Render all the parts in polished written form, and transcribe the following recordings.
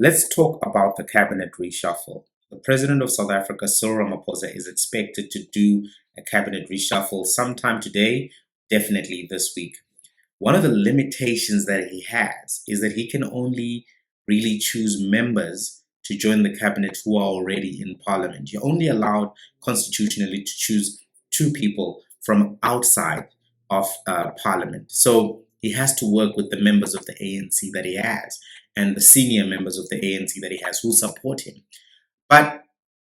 Let's talk about the cabinet reshuffle. The president of South Africa, Cyril Ramaphosa, is expected to do a cabinet reshuffle sometime today, definitely this week. One of the limitations that he has is that he can only really choose members to join the cabinet who are already in parliament. You're only allowed constitutionally to choose two people from outside of parliament. So he has to work with the members of the ANC that he has and the senior members of the ANC that he has who support him. But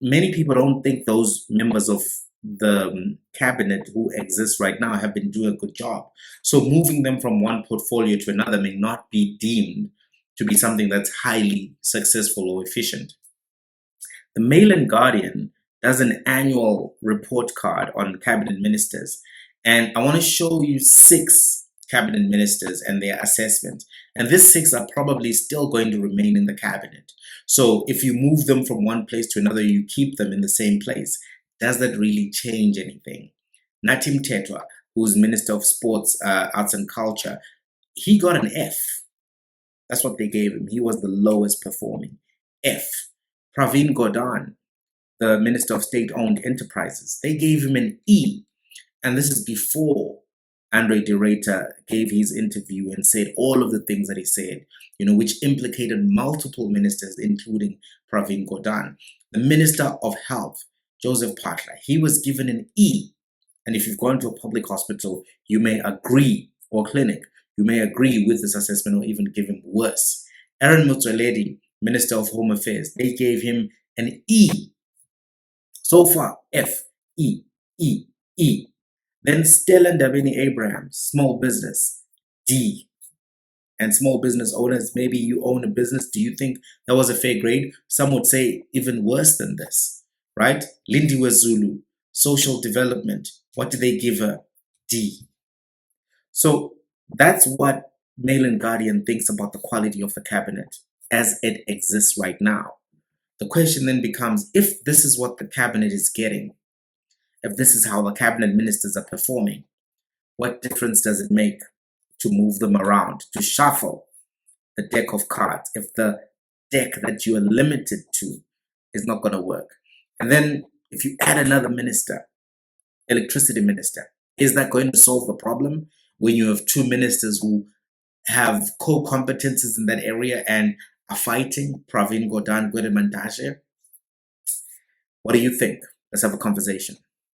many people don't think those members of the cabinet who exist right now have been doing a good job. So moving them from one portfolio to another may not be deemed to be something that's highly successful or efficient. The Mail and Guardian does an annual report card on cabinet ministers, and I want to show you 6 cabinet ministers and their assessment. And these 6 are probably still going to remain in the cabinet. So if you move them from one place to another, you keep them in the same place. Does that really change anything? Nathi Mthethwa, who's Minister of Sports, Arts and Culture, he got an F. That's what they gave him. He was the lowest performing. F. Pravin Gordhan, the Minister of State-Owned Enterprises, they gave him an E. And this is before Andre de Ruyter gave his interview and said all of the things that he said, which implicated multiple ministers, including Pravin Gordhan. The Minister of Health, Joseph Phaahla, he was given an E. And if you've gone to a public hospital, you may agree, or clinic, you may agree with this assessment or even give him worse. Aaron Motsoaledi, Minister of Home Affairs, they gave him an E. So far, F, E, E, E. Then Stella Ndabeni-Abraham, small business, D. And small business owners, maybe you own a business. Do you think that was a fair grade? Some would say even worse than this, right? Lindiwe Zulu, social development. What did they give her? D. So that's what Mail and Guardian thinks about the quality of the cabinet as it exists right now. The question then becomes, if this is what the cabinet is getting, if this is how the cabinet ministers are performing, what difference does it make to move them around, to shuffle the deck of cards, if the deck that you are limited to is not going to work? And then if you add another minister, electricity minister, is that going to solve the problem when you have 2 ministers who have core competences in that area and are fighting? Pravin Gordhan, Gwede Mantashe? What do you think? Let's have a conversation.